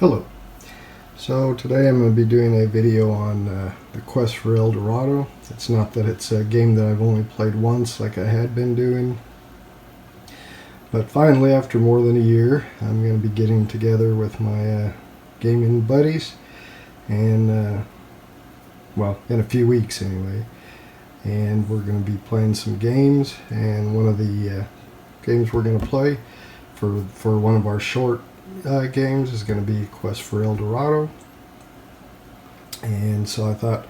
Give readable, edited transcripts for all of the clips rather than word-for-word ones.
Hello. So today I'm going to be doing a video on the quest for El Dorado. It's not that it's a game that I've only played once like I had been doing, but finally after more than a year I'm going to be getting together with my gaming buddies and well, in a few weeks anyway, and we're going to be playing some games. And one of the games we're going to play for one of our short games is going to be Quest for El Dorado. And so I thought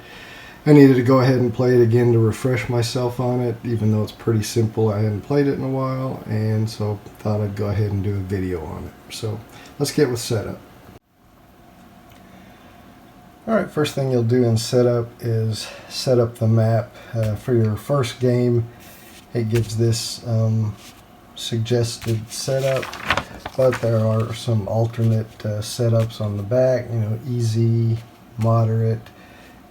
I needed to go ahead and play it again to refresh myself on it, even though it's pretty simple. I hadn't played it in a while, and so thought I'd go ahead and do a video on it. So let's get with setup. Alright, first thing you'll do in setup is set up the map. For your first game, it gives this suggested setup, but there are some alternate setups on the back, easy, moderate,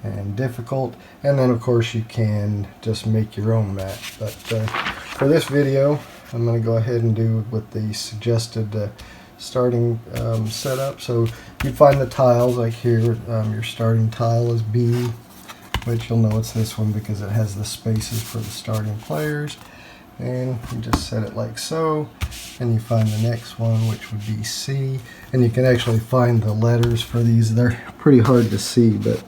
and difficult. And then of course you can just make your own map. But for this video I'm going to go ahead and do with the suggested starting setup. So you find the tiles like here. Your starting tile is B, which you'll know it's this one because it has the spaces for the starting players. And you just set it like so, and you find the next one, which would be C. And you can actually find the letters for these. They're pretty hard to see, but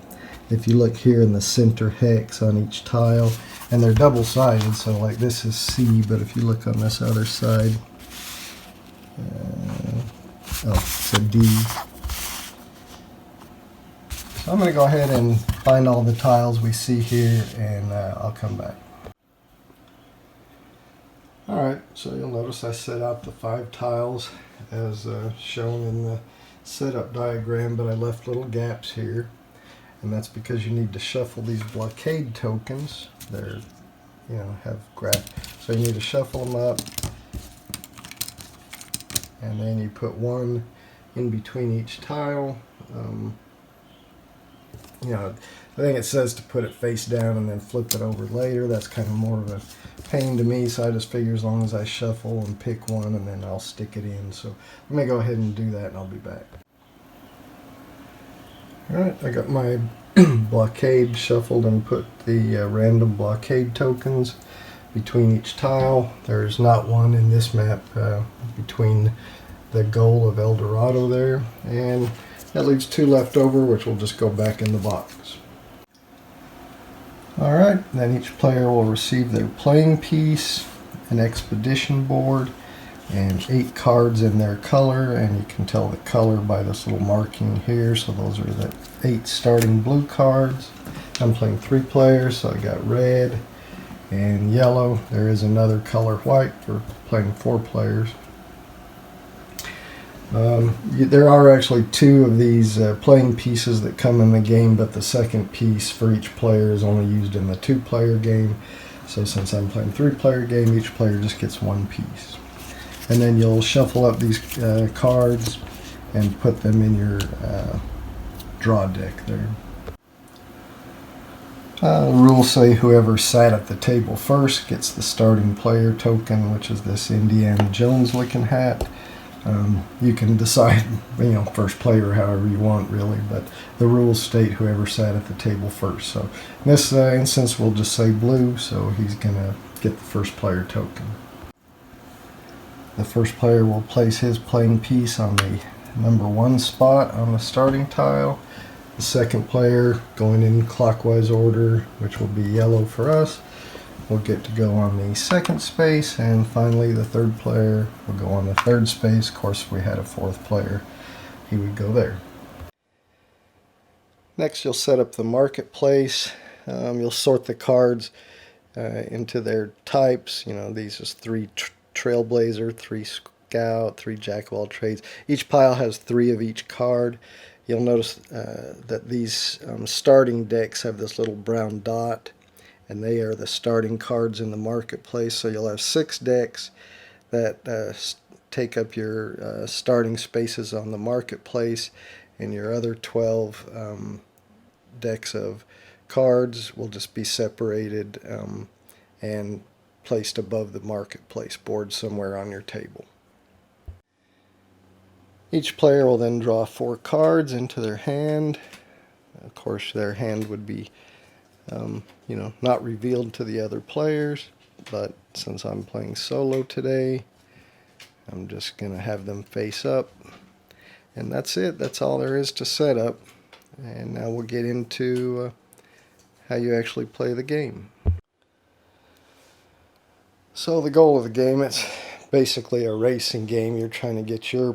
if you look here in the center hex on each tile, and they're double-sided, so like this is C, but if you look on this other side, it's a D. So I'm going to go ahead and find all the tiles we see here, and I'll come back. Alright, so you'll notice I set out the 5 tiles as shown in the setup diagram, but I left little gaps here, and that's because you need to shuffle these blockade tokens. They're, have graph, so you need to shuffle them up, and then you put one in between each tile. I think it says to put it face down and then flip it over later. That's kind of more of a pain to me, so I just figure as long as I shuffle and pick one, and then I'll stick it in. So let me go ahead and do that, and I'll be back. Alright, I got my blockade shuffled and put the random blockade tokens between each tile. There's not one in this map between the goal of El Dorado there, and that leaves 2 left over, which will just go back in the box. Alright, then each player will receive their playing piece, an expedition board, and 8 cards in their color, and you can tell the color by this little marking here. So those are the 8 starting blue cards. I'm playing 3 players, so I got red and yellow. There is another color, white, for playing 4 players. There are actually 2 of these playing pieces that come in the game, but the second piece for each player is only used in the 2-player game. So since I'm playing 3-player game, each player just gets 1 piece. And then you'll shuffle up these cards and put them in your draw deck there. Rules say whoever sat at the table first gets the starting player token, which is this Indiana Jones looking hat. You can decide, first player however you want, really, but the rules state whoever sat at the table first. So in this instance, we'll just say blue, so he's going to get the first player token. The first player will place his playing piece on the number 1 spot on the starting tile. The second player, going in clockwise order, which will be yellow for us, will get to go on the 2nd space, and finally the 3rd player will go on the 3rd space. Of course, if we had a 4th player, he would go there. Next, you'll set up the marketplace. You'll sort the cards into their types. These is 3 Trailblazer, 3 Scout, 3 Jack of all trades. Each pile has 3 of each card. You'll notice that these starting decks have this little brown dot, and they are the starting cards in the marketplace. So you'll have 6 decks that take up your starting spaces on the marketplace, and your other 12 decks of cards will just be separated and placed above the marketplace board somewhere on your table. Each player will then draw 4 cards into their hand. Of course, their hand would be, not revealed to the other players, but since I'm playing solo today, I'm just going to have them face up. And that's it. That's all there is to set up. And now we'll get into how you actually play the game. So the goal of the game, it's basically a racing game. You're trying to get your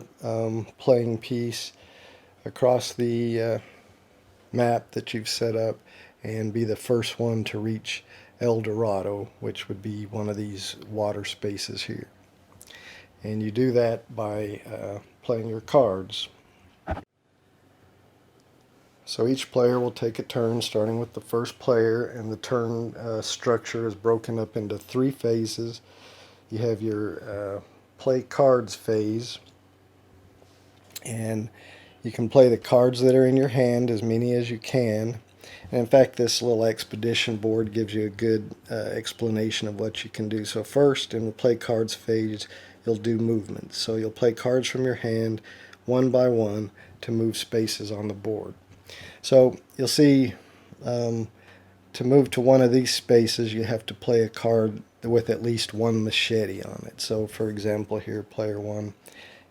playing piece across the map that you've set up and be the first one to reach El Dorado, which would be one of these water spaces here. And you do that by playing your cards. So each player will take a turn, starting with the first player, and the turn structure is broken up into 3 phases. You have your play cards phase, and you can play the cards that are in your hand, as many as you can. And in fact, this little expedition board gives you a good explanation of what you can do. So first, in the play cards phase, you'll do movements. So you'll play cards from your hand one by one to move spaces on the board. So you'll see to move to one of these spaces, you have to play a card with at least 1 machete on it. So for example, here, player 1,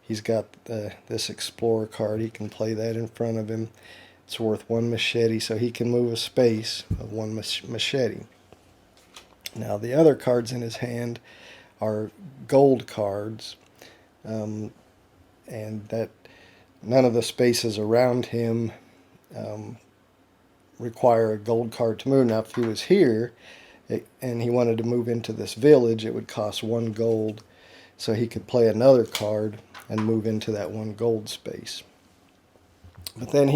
he's got this Explorer card. He can play that in front of him. It's worth 1 machete, so he can move a space of 1 machete. Now the other cards in his hand are gold cards, and that none of the spaces around him require a gold card to move. Now if he was here and he wanted to move into this village, it would cost 1 gold, so he could play another card and move into that 1 gold space. But then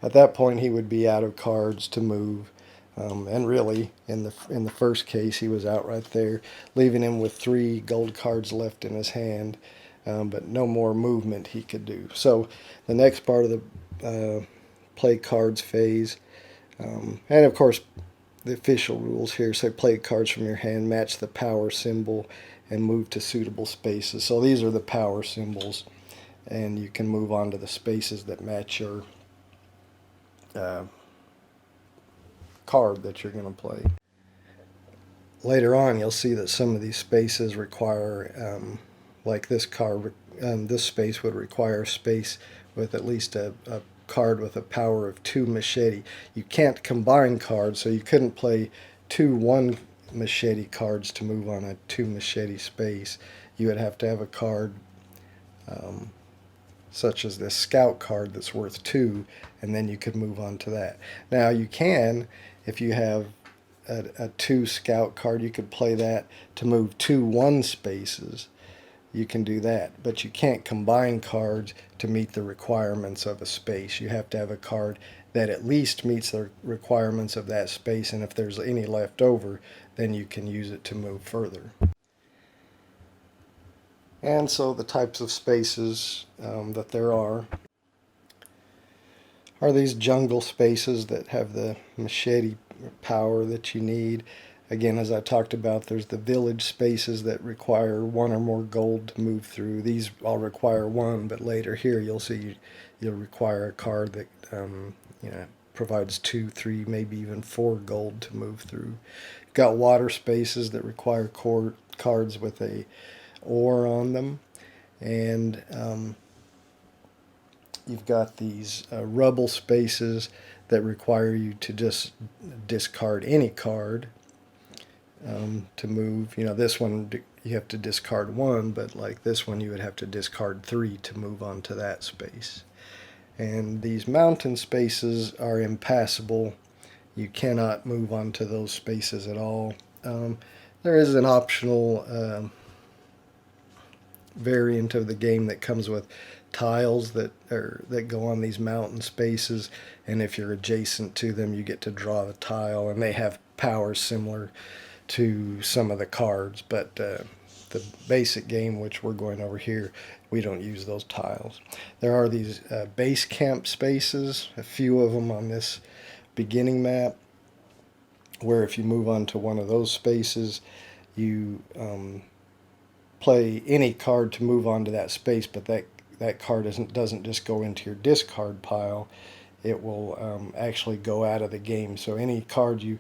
at that point he would be out of cards to move, and really in the first case he was out right there, leaving him with 3 gold cards left in his hand, but no more movement he could do. So the next part of the play cards phase, and of course the official rules here say play cards from your hand, match the power symbol, and move to suitable spaces. So these are the power symbols, and you can move on to the spaces that match your card that you're going to play. Later on you'll see that some of these spaces require, like this card, this space would require space with at least a card with a power of 2 machete. You can't combine cards, so you couldn't play 2 1 machete cards to move on a 2 machete space. You would have to have a card such as this scout card that's worth 2, and then you could move on to that. Now you can, if you have a 2 scout card, you could play that to move 2 1 spaces. You can do that, but you can't combine cards to meet the requirements of a space. You have to have a card that at least meets the requirements of that space, and if there's any left over, then you can use it to move further. And so the types of spaces that there are these jungle spaces that have the machete power that you need. Again, as I talked about, there's the village spaces that require 1 or more gold to move through. These all require 1, but later here you'll see you'll require a card that provides 2, 3, maybe even 4 gold to move through. You've got water spaces that require cards with a ore on them, and you've got these rubble spaces that require you to just discard any card to move. This one you have to discard 1, but like this one you would have to discard 3 to move on to that space. And these mountain spaces are impassable. You cannot move on to those spaces at all. There is an optional variant of the game that comes with tiles that go on these mountain spaces, and if you're adjacent to them you get to draw the tile, and they have powers similar to some of the cards, but the basic game, which we're going over here, we don't use those tiles. There are these base camp spaces, a few of them on this beginning map, where if you move on to one of those spaces, you play any card to move on to that space, but that card doesn't just go into your discard pile. It will actually go out of the game. So any card you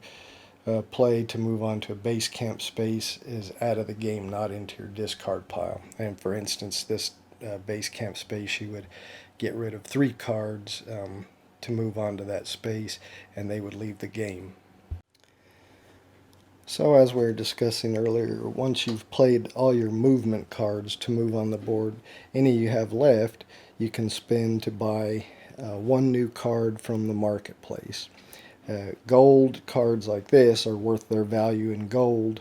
play to move on to a base camp space is out of the game, not into your discard pile. And for instance, this base camp space, you would get rid of 3 cards to move on to that space, and they would leave the game. So as we were discussing earlier, once you've played all your movement cards to move on the board, any you have left, you can spend to buy 1 new card from the marketplace. Gold cards like this are worth their value in gold,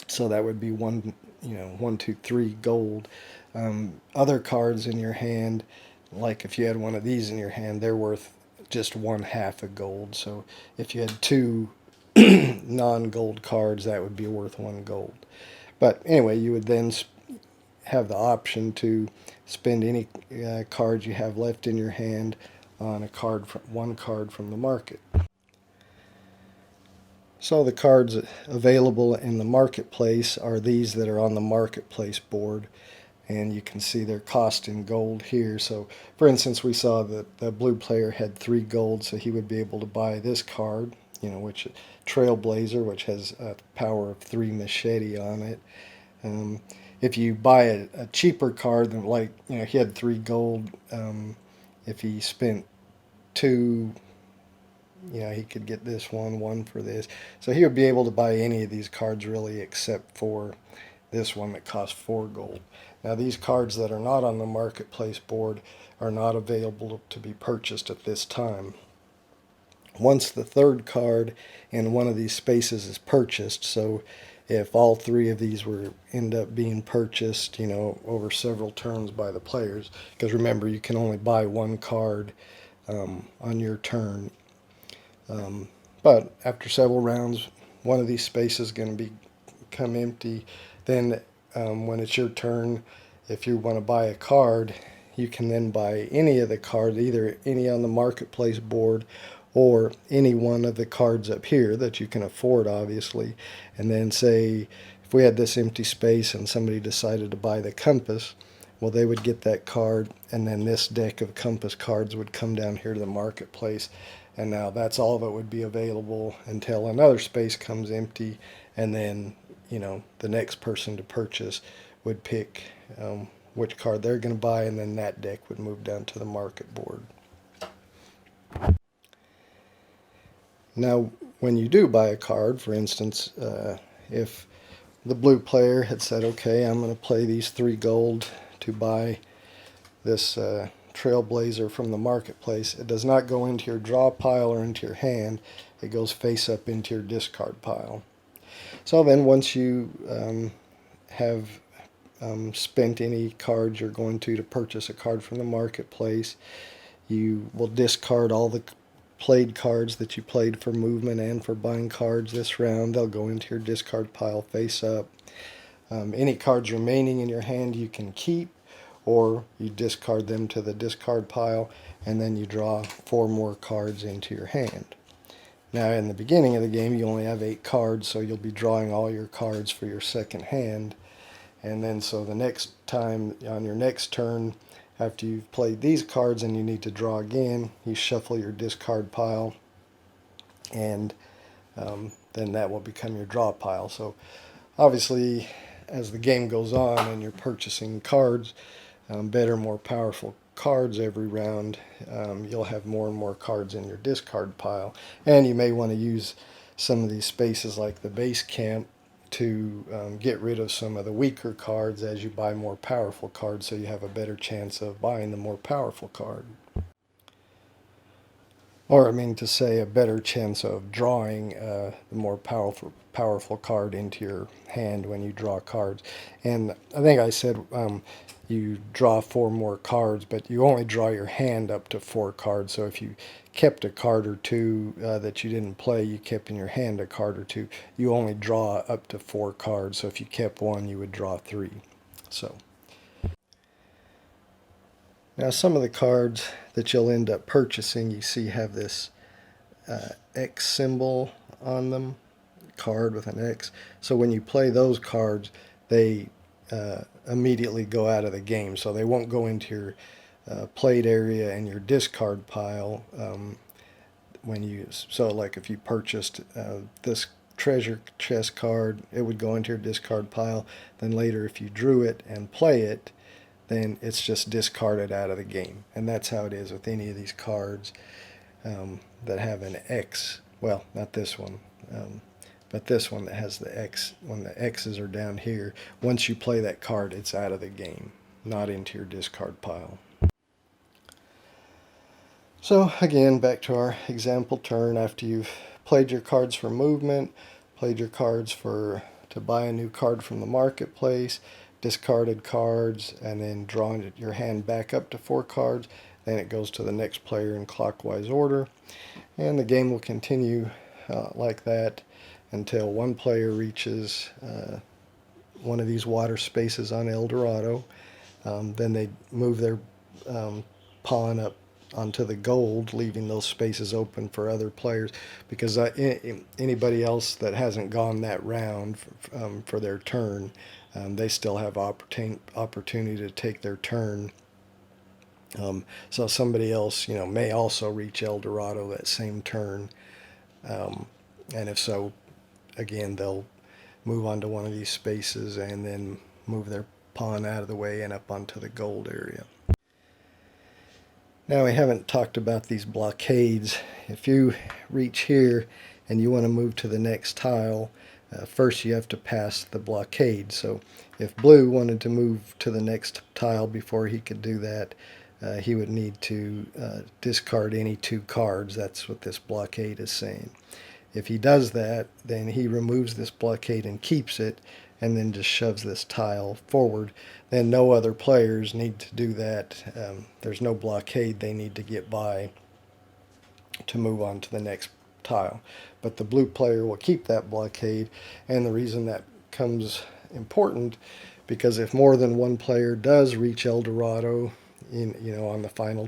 so that would be 1, 2, 3 gold. Other cards in your hand, like if you had one of these in your hand, they're worth just 1/2 a gold. So if you had 2 non-gold cards, that would be worth 1 gold. But anyway, you would then have the option to spend any cards you have left in your hand on one card from the market. So the cards available in the marketplace are these that are on the marketplace board, and you can see their cost in gold here. So for instance, we saw that the blue player had 3 gold, so he would be able to buy this card, which Trailblazer, which has a power of 3 machete on it. If you buy a cheaper card, than like he had 3 gold, if he spent 2, he could get this one for this. So he would be able to buy any of these cards really, except for this one that costs 4 gold. Now these cards that are not on the marketplace board are not available to be purchased at this time. Once the 3rd card in one of these spaces is purchased, so if all 3 of these end up being purchased, over several turns by the players, because remember, you can only buy 1 card on your turn. But after several rounds, one of these spaces is going to become empty. Then when it's your turn, if you want to buy a card, you can then buy any of the cards, either any on the marketplace board or any one of the cards up here that you can afford, obviously. And then say, if we had this empty space and somebody decided to buy the compass, well, they would get that card, and then this deck of compass cards would come down here to the marketplace. And now that's all of it would be available until another space comes empty, and then the next person to purchase would pick which card they're going to buy, and then that deck would move down to the market board. Now when you do buy a card, for instance, if the blue player had said, okay, I'm going to play these 3 gold to buy this Trailblazer from the marketplace, it does not go into your draw pile or into your hand. It goes face up into your discard pile. So then once you have spent any cards you're going to purchase a card from the marketplace, you will discard all the played cards that you played for movement and for buying cards this round. They'll go into your discard pile face up. Any cards remaining in your hand you can keep, or you discard them to the discard pile, and then you draw 4 more cards into your hand. Now in the beginning of the game you only have 8 cards, so you'll be drawing all your cards for your second hand. And then so the next time, on your next turn, after you've played these cards and you need to draw again, you shuffle your discard pile, and then that will become your draw pile. So obviously, as the game goes on and you're purchasing cards, better, more powerful cards every round, you'll have more and more cards in your discard pile. And you may want to use some of these spaces like the base camp to get rid of some of the weaker cards as you buy more powerful cards, so you have a better chance of buying the more powerful card. Or I mean to say, a better chance of drawing the more powerful card into your hand when you draw cards. And I think I said you draw 4 more cards, but you only draw your hand up to 4 cards. So if you kept a card or 2 that you didn't play, you kept in your hand a card or 2, you only draw up to 4 cards. So if you kept 1, you would draw 3. So now some of the cards that you'll end up purchasing, you see have this X symbol on them, card with an X. So when you play those cards, they immediately go out of the game, so they won't go into your played area and your discard pile when you. So like if you purchased this treasure chest card, it would go into your discard pile. Then later, if you drew it and play it, then it's just discarded out of the game. And that's how it is with any of these cards that have an X. Well, not this one, but this one that has the X. When the X's are down here, once you play that card, it's out of the game, not into your discard pile. So again, back to our example turn. After you've played your cards for movement, played your cards to buy a new card from the marketplace, discarded cards, and then drawn your hand back up to 4 cards, then it goes to the next player in clockwise order. And the game will continue like that until one player reaches one of these water spaces on El Dorado. Then they move their pawn up onto the gold, leaving those spaces open for other players, because anybody else that hasn't gone that round for their turn, they still have opportunity to take their turn. So somebody else, may also reach El Dorado that same turn, and if so, again, they'll move onto one of these spaces and then move their pawn out of the way and up onto the gold area. Now, we haven't talked about these blockades. If you reach here and you want to move to the next tile, first you have to pass the blockade. So if blue wanted to move to the next tile before he could do that, he would need to discard any 2 cards. That's what this blockade is saying. If he does that, then he removes this blockade and keeps it, and then just shoves this tile forward. Then no other players need to do that. There's no blockade they need to get by to move on to the next tile. But the blue player will keep that blockade, and the reason that comes important, because if more than one player does reach El Dorado on the final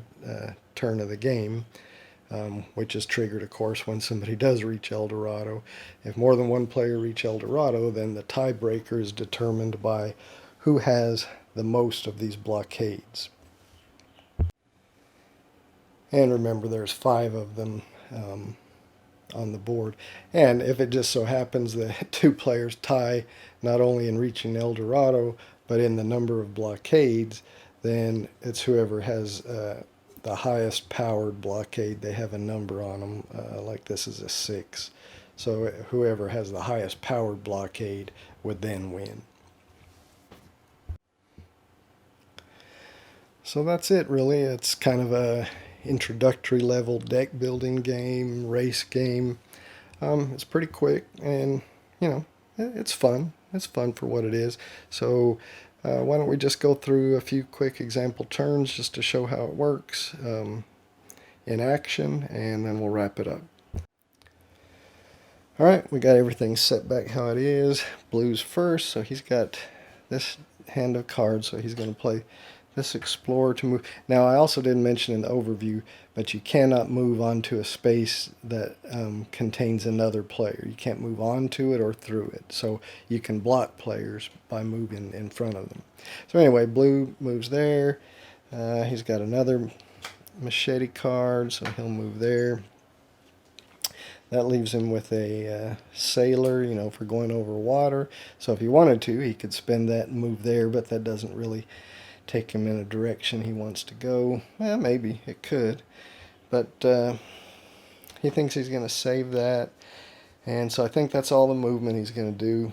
turn of the game, which is triggered, of course, when somebody does reach El Dorado. If more than one player reach El Dorado, then the tiebreaker is determined by who has the most of these blockades. And remember, there's 5 of them on the board. And if it just so happens that 2 players tie not only in reaching El Dorado, but in the number of blockades, then it's whoever has the highest powered blockade. They have a number on them, like this is a 6. So whoever has the highest powered blockade would then win. So that's it, really. It's kind of a introductory level deck building game, race game. It's pretty quick, and it's fun. It's fun for what it is. So why don't we just go through a few quick example turns just to show how it works in action, and then we'll wrap it up. Alright, we got everything set back how it is. Blue's first, so he's got this hand of cards, so he's going to play this explorer to move. Now, I also didn't mention in the overview, but you cannot move onto a space that contains another player. You can't move onto it or through it. So you can block players by moving in front of them. So anyway, blue moves there. He's got another machete card, so he'll move there. That leaves him with a sailor, for going over water. So if he wanted to, he could spend that and move there, but that doesn't really take him in a direction he wants to go. Well, maybe it could, but he thinks he's going to save that, and so I think that's all the movement he's going to do.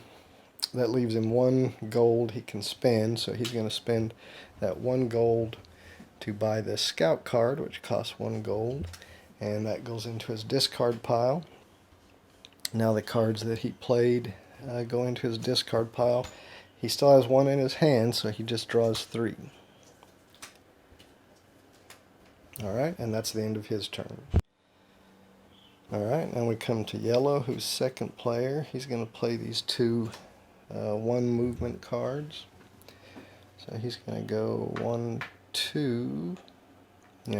That leaves him 1 gold he can spend, so he's going to spend that 1 gold to buy this scout card, which costs 1 gold, and that goes into his discard pile. Now the cards that he played go into his discard pile. He still has 1 in his hand, so he just draws 3. Alright, and that's the end of his turn. Alright, now we come to yellow, who's second player. He's going to play these 2 1 movement cards. So he's going to go 1, 2.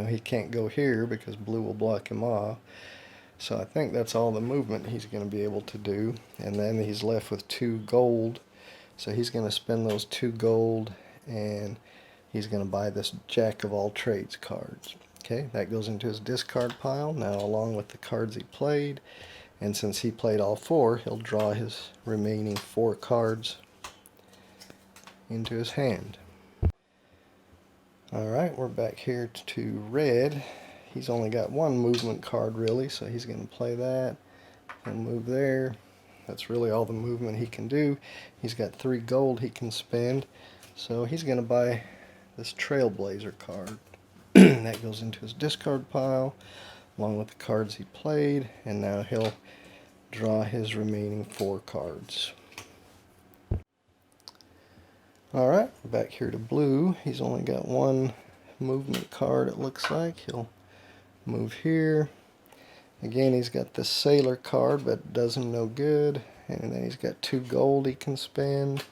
He can't go here because blue will block him off. So I think that's all the movement he's going to be able to do. And then he's left with 2 gold. So he's going to spend those 2 gold, and he's going to buy this Jack of all trades cards. Okay, that goes into his discard pile now, along with the cards he played. And since he played all 4, he'll draw his remaining 4 cards into his hand. Alright, we're back here to red. He's only got 1 movement card really, so he's going to play that and move there. That's really all the movement he can do. He's got 3 gold he can spend, so he's going to buy this Trailblazer card. That goes into his discard pile along with the cards he played, and now he'll draw his remaining 4 cards. Alright, back here to blue. He's only got 1 movement card, it looks like. He'll move here. Again, he's got the Sailor card, but it does him no good. And then he's got 2 gold he can spend,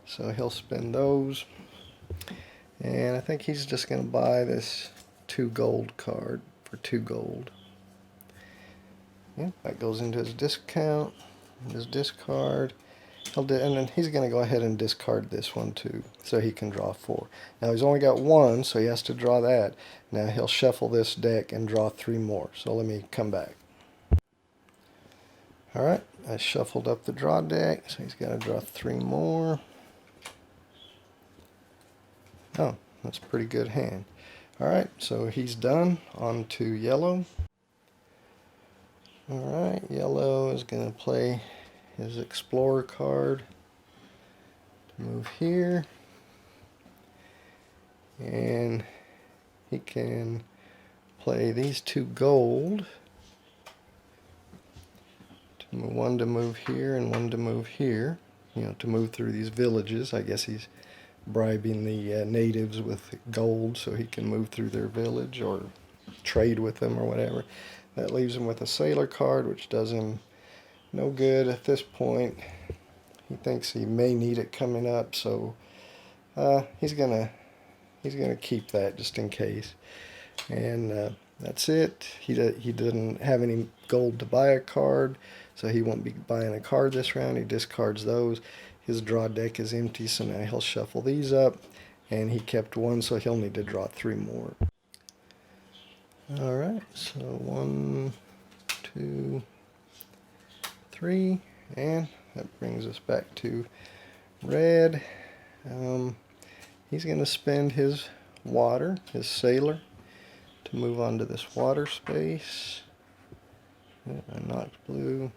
so he'll spend those. And I think he's just going to buy this 2 gold card for 2 gold. Yeah, that goes into his discount, his discard. And then he's going to go ahead and discard this one too, so he can draw 4. Now he's only got 1, so he has to draw that. Now he'll shuffle this deck and draw 3 more. So let me come back. Alright, I shuffled up the draw deck, so he's got to draw 3 more. Oh, that's a pretty good hand. Alright, so he's done. On to yellow. Alright, yellow is going to play his Explorer card to move here, and he can play these 2 gold, one to move here and one to move here, to move through these villages. I guess he's bribing the natives with gold so he can move through their village or trade with them or whatever. That leaves him with a Sailor card, which does him no good at this point. He thinks he may need it coming up, so he's gonna keep that just in case. And that's it. He didn't have any gold to buy a card, so he won't be buying a card this round. He discards those. His draw deck is empty, so now he'll shuffle these up, and he kept 1, so he'll need to draw 3 more. Alright, so 1, 2, 3, and that brings us back to red. He's going to spend his water, his Sailor, to move on to this water space. I knocked blue.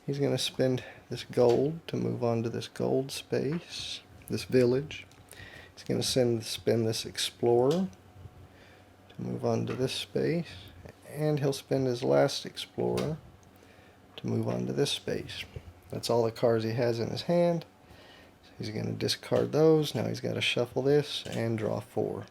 He's going to spend this gold to move on to this gold space, this village. He's going to spend this Explorer to move on to this space, and he'll spend his last Explorer to move on to this space. That's all the cards he has in his hand. So he's going to discard those. Now he's got to shuffle this and draw 4.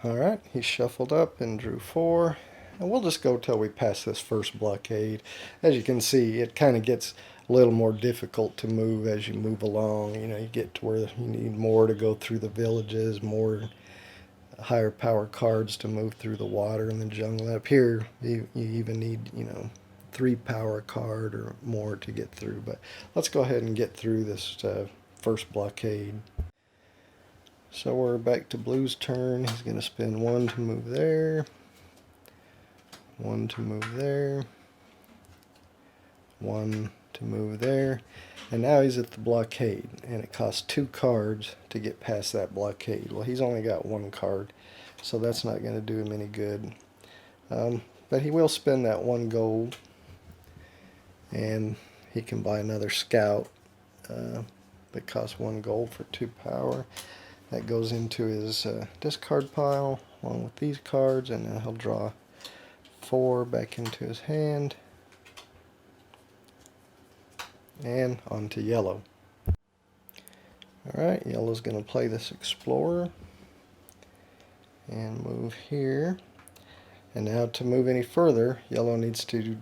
Alright, he shuffled up and drew 4. And we'll just go till we pass this first blockade. As you can see, it kind of gets a little more difficult to move as you move along. You get to where you need more to go through the villages, more higher power cards to move through the water and the jungle. Up here, you even need, 3 power card or more to get through. But let's go ahead and get through this first blockade. So we're back to blue's turn. He's going to spend 1 to move there, 1 to move there, 1 to move there, and now he's at the blockade, and it costs 2 cards to get past that blockade. Well, he's only got 1 card, so that's not going to do him any good. But he will spend that 1 gold, and he can buy another scout that costs 1 gold for 2 power. That goes into his discard pile along with these cards, and then he'll draw 4 back into his hand, and onto yellow. Alright, yellow's going to play this Explorer and move here. And now to move any further, yellow needs to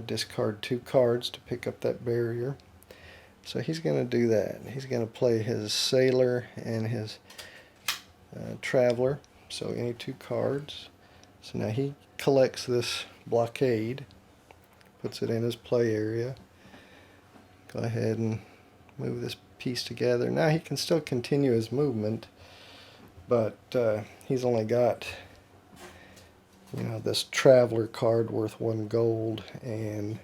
discard 2 cards to pick up that barrier. So he's going to do that. He's going to play his Sailor and his Traveler, so any 2 cards. So now he collects this blockade, puts it in his play area. Go ahead and move this piece together. Now he can still continue his movement, but he's only got, you know, this traveler card worth 1 gold, and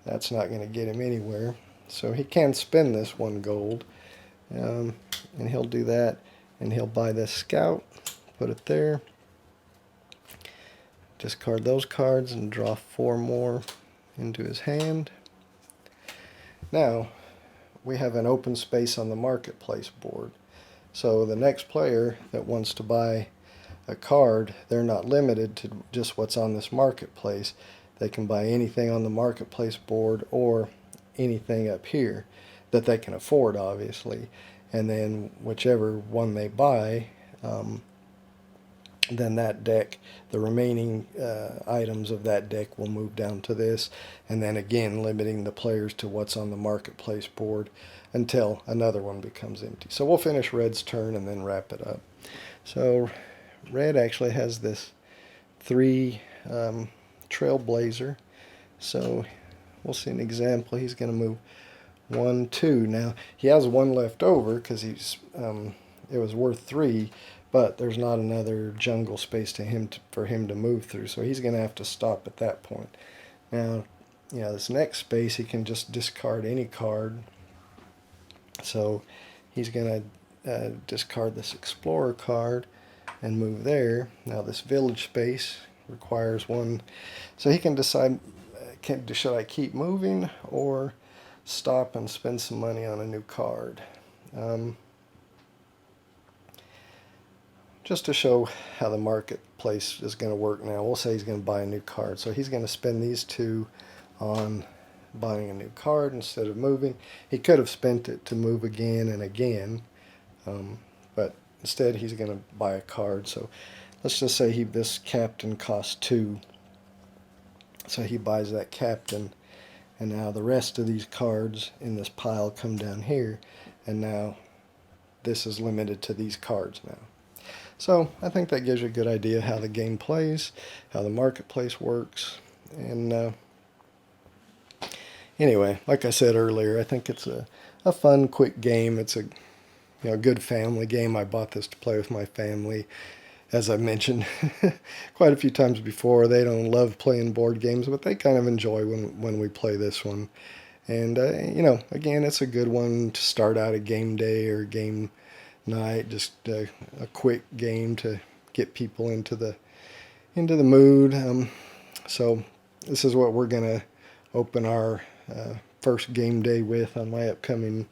that's not going to get him anywhere. So he can spend this 1 gold, and he'll do that, and he'll buy this scout, put it there, discard those cards, and draw 4 more into his hand. Now we have an open space on the marketplace board. So the next player that wants to buy a card, they're not limited to just what's on this marketplace. They can buy anything on the marketplace board or anything up here that they can afford, obviously. And then whichever one they buy, then that deck, the remaining items of that deck will move down to this, and then again limiting the players to what's on the marketplace board until another one becomes empty. So we'll finish Red's turn and then wrap it up. So Red actually has this 3 Trailblazer, so we'll see an example. He's going to move 1, 2. Now he has 1 left over because he's it was worth 3, but there's not another jungle space for him to move through, so he's going to have to stop at that point. Now, you know, this next space he can just discard any card, so he's going to discard this Explorer card and move there. Now this village space requires 1, so he can decide, should I keep moving or stop and spend some money on a new card. Just to show how the marketplace is going to work now, we'll say he's going to buy a new card. So he's going to spend these 2 on buying a new card instead of moving. He could have spent it to move again and again, but instead he's going to buy a card. So let's just say this captain costs 2. So he buys that captain, and now the rest of these cards in this pile come down here, and now this is limited to these cards now. So I think that gives you a good idea how the game plays, how the marketplace works, and anyway, like I said earlier, I think it's a fun, quick game. It's a good family game. I bought this to play with my family. As I mentioned quite a few times before, they don't love playing board games, but they kind of enjoy when we play this one. And again, it's a good one to start out a game day or game night, just a quick game to get people into the mood. So this is what we're gonna open our first game day with on my upcoming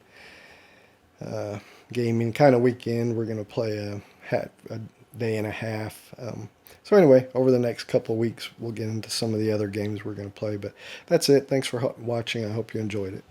gaming kind of weekend. We're gonna play a day and a half. So anyway, over the next couple of weeks we'll get into some of the other games we're going to play, but that's it. Thanks for watching. I hope you enjoyed it.